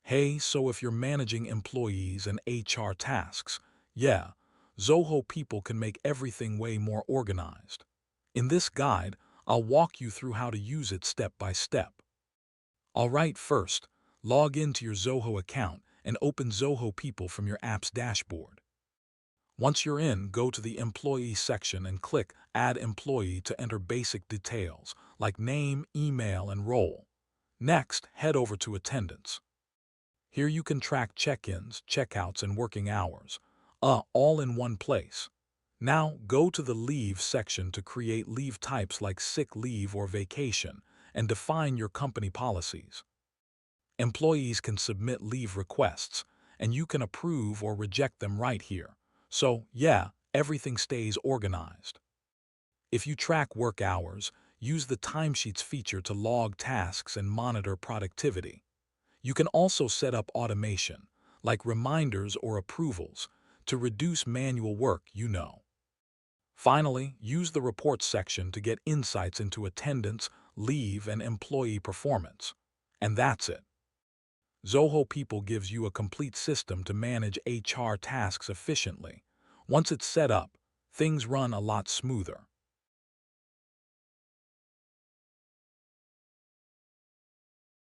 Hey, so if you're managing employees and HR tasks, yeah, Zoho People can make everything way more organized. In this guide, I'll walk you through how to use it step by step. Alright, first, log into your Zoho account and open Zoho People from your app's dashboard. Once you're in, go to the Employee section and click Add Employee to enter basic details like name, email, and role. Next, head over to Attendance. Here you can track check-ins, checkouts, and working hours, all in one place. Now, go to the Leave section to create leave types like sick leave or vacation and define your company policies. Employees can submit leave requests, and you can approve or reject them right here. So, yeah, everything stays organized. If you track work hours, use the timesheets feature to log tasks and monitor productivity. You can also set up automation, like reminders or approvals, to reduce manual work. Finally, use the Reports section to get insights into attendance, leave, and employee performance. And that's it. Zoho People gives you a complete system to manage HR tasks efficiently. Once it's set up, things run a lot smoother.